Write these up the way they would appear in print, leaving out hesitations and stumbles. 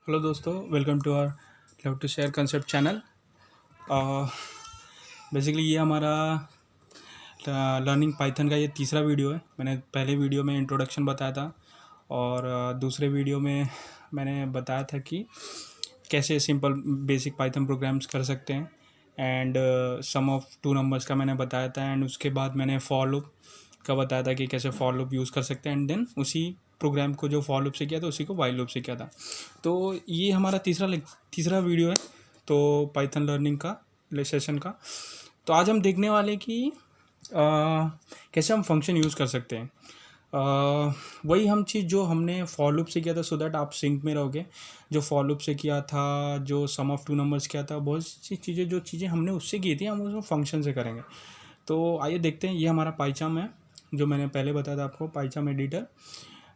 Hello दोस्तों, welcome to our love to share concept channel. Basically ये हमारा learning Python का ये तीसरा वीडियो है। मैंने पहले वीडियो में इंट्रोडक्शन बताया था और दूसरे वीडियो में मैंने बताया था कि कैसे सिंपल बेसिक पाइथन प्रोग्राम्स कर सकते हैं and sum of two numbers का मैंने बताया था। एंड उसके बाद मैंने फॉर लूप का बताया था कि कैसे फॉर लूप यूज़ कर सकते हैं। एंड देन उसी प्रोग्राम को जो फॉर लूप से किया था उसी को वाइल लूप से किया था। तो ये हमारा तीसरा वीडियो है तो पाइथन लर्निंग का सेशन का। तो आज हम देखने वाले कि कैसे हम फंक्शन यूज़ कर सकते हैं। वही हम चीज़ जो हमने फॉर लूप से किया था, सो दैट आप सिंक में रहोगे। जो फॉर लूप से किया था, जो सम ऑफ टू नंबर्स किया था, बहुत सी चीज़ें जो चीज़ें हमने उससे की थी हम उसको फंक्शन से करेंगे। तो आइए देखते हैं। ये हमारा पाइचाम है जो मैंने पहले बताया था आपको, पाइचाम एडिटर।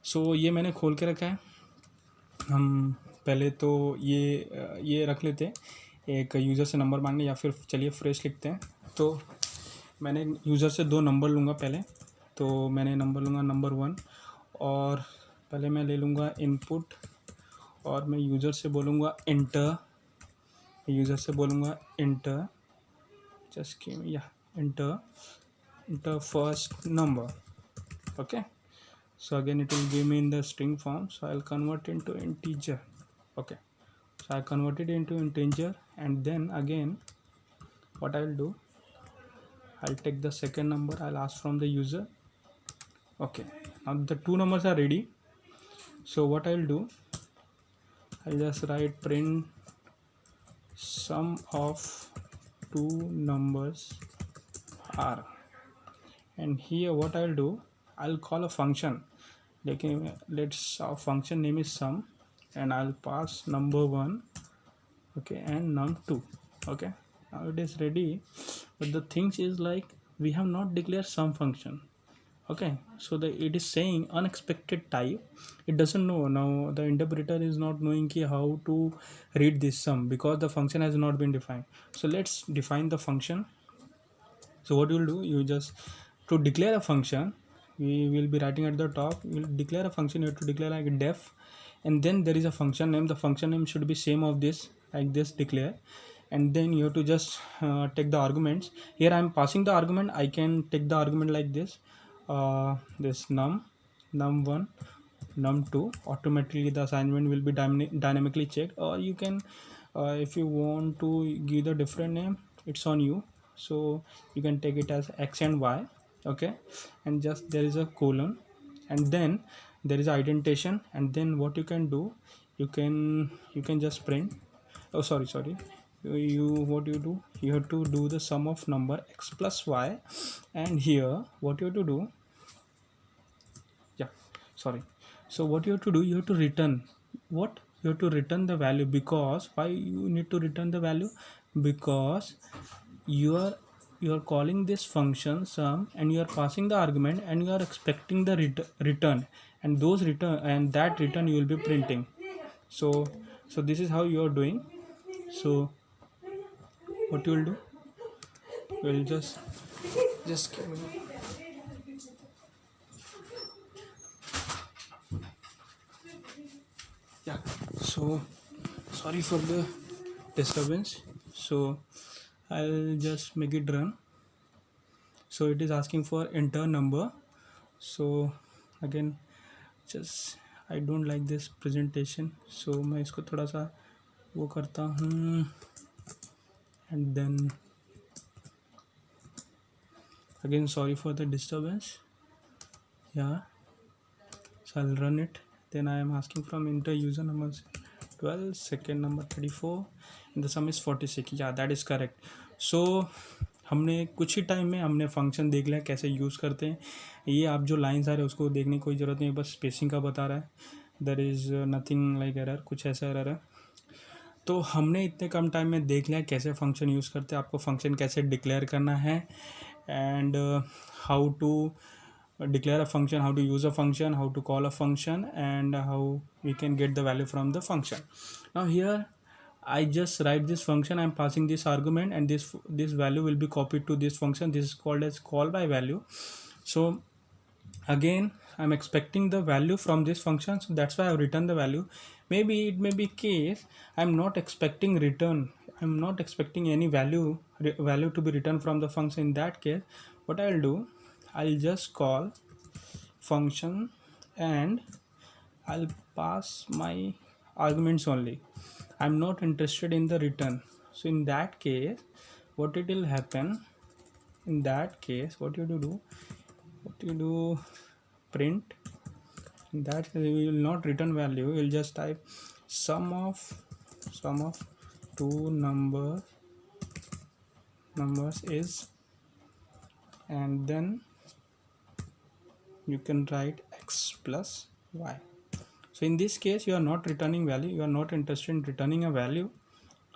सो ये मैंने खोल के रखा है। हम पहले तो ये रख लेते हैं, एक यूज़र से नंबर मांगने, या फिर चलिए फ्रेश लिखते हैं। तो मैंने यूज़र से 2 नंबर लूँगा पहले। तो मैंने नंबर लूँगा नंबर 1 और पहले मैं ले लूँगा इनपुट और मैं यूज़र से बोलूँगा inter. Just give me inter first number. Okay, so again it will give me in the string form, so I'll convert into integer. Okay, so I converted into integer, and then again what I'll do, I'll take the second number, I'll ask from the user. Okay, now the two numbers are ready. So what I'll do, I'll just write print sum of two numbers are, and here what I'll do, I'll call a function. Like let's our function name is sum, and I'll pass number 1, okay, and num2. Okay, now it is ready, but the things is like we have not declared sum function. Okay, so it is saying unexpected type. It doesn't know. Now the interpreter is not knowing how to read this sum because the function has not been defined. So let's define the function. So what you'll do, you just, to declare a function, we will be writing at the top, we'll declare a function. You have to declare like def, and then there is a function name. The function name should be same of this, like this, declare. And then you have to just take the arguments. Here I am passing the argument. I can take the argument like this, this num1, num2. Automatically the assignment will be dynamically checked, or you can, if you want to give the different name, it's on you. So you can take it as x and y. Okay, and just there is a colon, and then there is indentation. And then what you can do, you can just print, oh sorry, what you do, you have to do the sum of number x plus y. And here what you have to do, so what you have to do, you have to return what, you have to return the value. Because why you need to return the value? Because you are calling this function sum, and you are passing the argument, and you are expecting the return, and those return, and that return you will be printing. So this is how you are doing. So what you will do, you will just give me, yeah. So sorry for the disturbance. So I'll just make it run. So it is asking for enter number. So again, just I don't like this presentation, so मैं इसको थोड़ा सा वो करता हूँ. And then again, sorry for the disturbance. Yeah, so I'll run it. Then I am asking from enter user number 12, second number 34, and the sum is 46. Yeah, that is correct. So हमने कुछ ही time में हमने function देख लिया कैसे use करते हैं. ये आप जो लाइन्स आ रहे हैं उसको देखने की कोई ज़रूरत नहीं, बस स्पेसिंग का बता रहा है. There is nothing like error, कुछ ऐसा एरर है. तो हमने इतने कम टाइम में देख लिया कैसे फंक्शन यूज़ करते हैं, आपको फंक्शन कैसे डिक्लेयर करना है, and how to declare a function, how to use a function, how to call a function, and how we can get the value from the function. Now here I just write this function, I am passing this argument, and this value will be copied to this function. This is called as call by value. So again I'm expecting the value from this function, so that's why I've written the value. Maybe it may be case I'm not expecting return, I'm not expecting any value to be returned from the function. In that case, what I'll do, I'll just call function and I'll pass my arguments only. I'm not interested in the return. So in that case, what it will happen, in that case what you do, print. In that case, you will not return value, you will just type sum of two numbers is, and then you can write x plus y. So in this case you are not returning value, you are not interested in returning a value,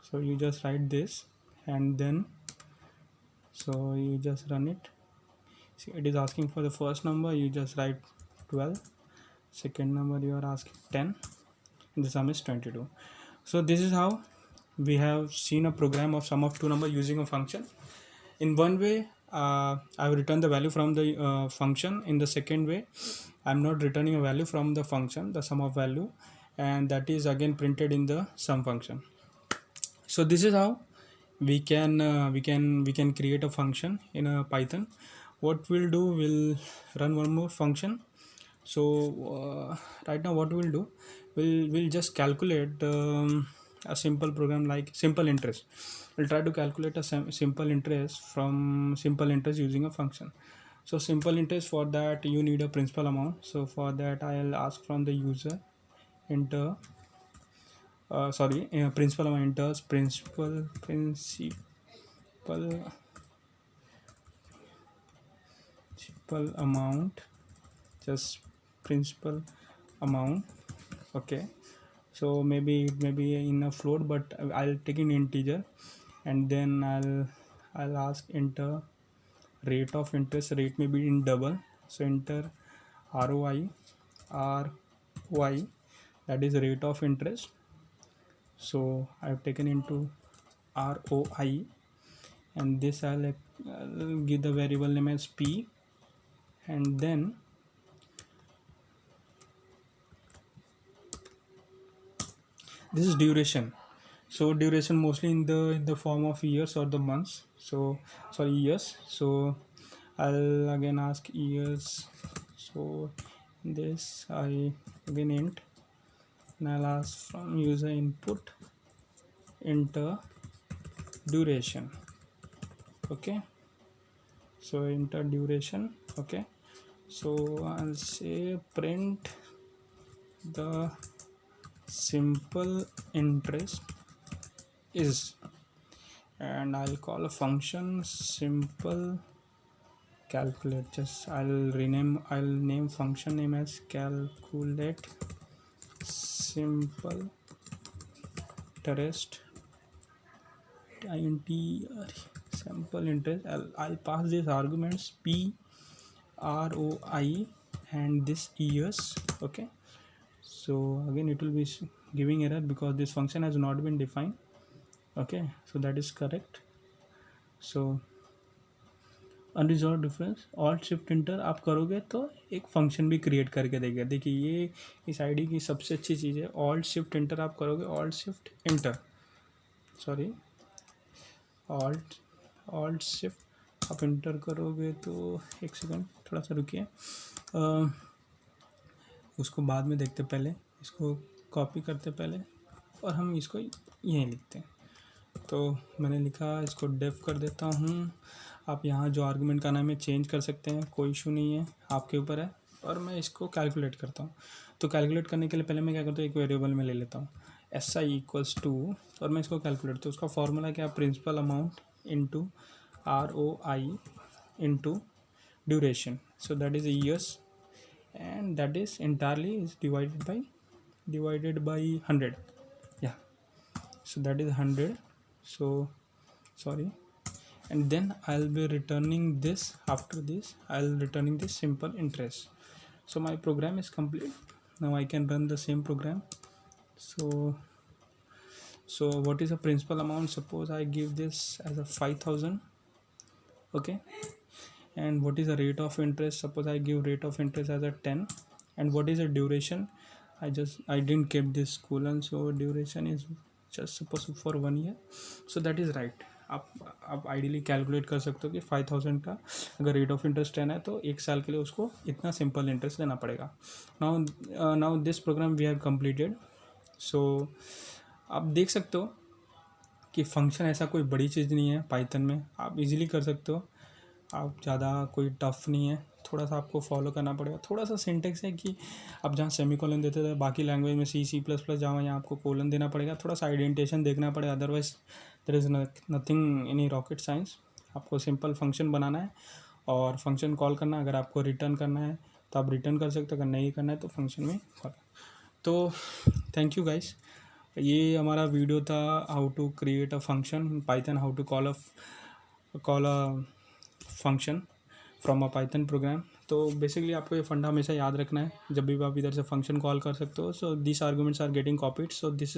so you just write this, and then so you just run it. See, it is asking for the first number, you just write 12, second number you are asking 10, and the sum is 22. So this is how we have seen a program of sum of two numbers using a function. In one way, I have returned the value from the function. In the second way, I am not returning a value from the function, the sum of value, and that is again printed in the sum function. So this is how we can create a function in a Python. What we'll do, we'll run one more function. So right now what we'll do, we'll just calculate a simple program like simple interest. We'll try to calculate a simple interest from simple interest using a function. So simple interest, for that you need a principal amount. So for that I'll ask from the user enter principal amount, enters principal amount, just principal amount. Okay, so maybe it may be in a float, but I'll take an integer, and then I'll ask enter rate of interest. Rate may be in double, so enter ROI, that is rate of interest. So I've taken into ROI, and this I'll give the variable name as P, and then this is duration. So duration mostly in the form of years or the months. So sorry, years. So I'll again ask years. So this I again int, and I'll ask from user input enter duration. Okay, so enter duration. Okay, so I'll say print the simple interest is, and I'll call a function simple calculate. Just I'll name function name as calculate simple interest, int simple interest. I'll pass these arguments P, ROI, and this years. Okay, so again it will be giving error because this function has not been defined. Okay, so that is correct. So unresolved difference alt shift enter आप करोगे तो एक function भी create करके देगा. देखिए ये इस आईडी की सबसे अच्छी चीज़ है. ऑल्ट शिफ्ट इंटर आप करोगे, alt shift inter sorry alt shift आप इंटर करोगे तो एक सेकंड थोड़ा सा रुकिए, उसको बाद में देखते, पहले इसको कॉपी करते पहले, और हम इसको यहीं लिखते हैं. तो मैंने लिखा, इसको डेफ कर देता हूँ. आप यहाँ जो आर्गुमेंट का नाम है चेंज कर सकते हैं, कोई इशू नहीं है, आपके ऊपर है. और मैं इसको कैलकुलेट करता हूँ. तो कैलकुलेट करने के लिए पहले मैं क्या करता हूँ, एक वेरिएबल में ले लेता हूँ SI इक्वल्स टू, और मैं इसको कैलकुलेट, तो उसका फॉर्मूला क्या, principal amount into ROI into duration. So that is years, and that is entirely is divided by 100. Yeah, so that is 100. So sorry, and then I'll be returning this. After this I'll returning this simple interest. So my program is complete. Now I can run the same program. So what is the principal amount? Suppose I give this as a 5,000. Okay, and what is the rate of interest. Suppose I give rate of interest as a 10, and what is the duration. I didn't keep this colon, so duration is just suppose for 1 year. So that is right. आप ideally calculate कर सकते हो कि 5000 का अगर rate of interest 10 है तो 1 साल के लिए उसको इतना सिंपल इंटरेस्ट देना पड़ेगा. Now this program we have completed. So आप देख सकते हो कि फंक्शन ऐसा कोई बड़ी चीज़ नहीं है पाइथन में, आप इजीली कर सकते हो. आप ज़्यादा कोई टफ नहीं है, थोड़ा सा आपको फॉलो करना पड़ेगा. थोड़ा सा सिंटेक्स है कि आप जहाँ सेमीकोलन देते थे बाकी लैंग्वेज में C++ जावा, यहाँ आपको कोलन देना पड़ेगा. थोड़ा सा आइडेंटिटेशन देखना पड़ेगा, otherwise there is nothing in rocket science. आपको सिंपल फंक्शन बनाना है और फंक्शन कॉल करना. अगर आपको रिटर्न करना है तो आप रिटर्न कर सकते हो, अगर नहीं करना है तो फंक्शन में कॉल. तो थैंक यू गाइस. ये हमारा वीडियो था how to create a function in python, how to call a function from a python program. तो बेसिकली आपको ये फंडा हमेशा याद रखना है जब भी आप इधर से फंक्शन कॉल कर सकते हो. So this arguments are getting copied, so this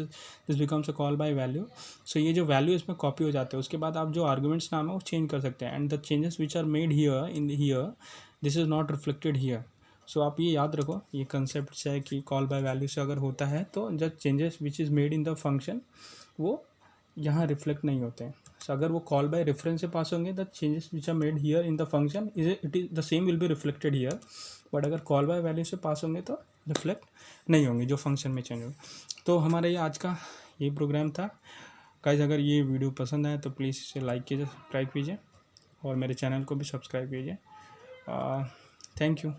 becomes a call by value. So ये जो वैल्यू इसमें कॉपी हो जाते हैं, उसके बाद आप जो आर्गूमेंट्स नाम है वो चेंज कर सकते हैं. And the changes which are made here in here, this is not reflected here. So आप ये याद रखो, ये कंसेप्ट है कि कॉल बाय वैल्यू से अगर होता है तो the changes which is made in the function वो यहाँ रिफ्लेक्ट नहीं होते हैं. सो अगर वो कॉल बाय रेफरेंस से पास होंगे, the changes which are made here in the function it is the same will be reflected here. But अगर कॉल बाय वैल्यू से पास होंगे तो रिफ्लेक्ट नहीं होंगे जो फंक्शन में चेंज होंगे. तो हमारा ये आज का ये प्रोग्राम था गाइस. अगर ये वीडियो पसंद आए तो प्लीज़ इसे लाइक कीजिए, सब्सक्राइब कीजिए और मेरे चैनल को भी सब्सक्राइब कीजिए. Thank you.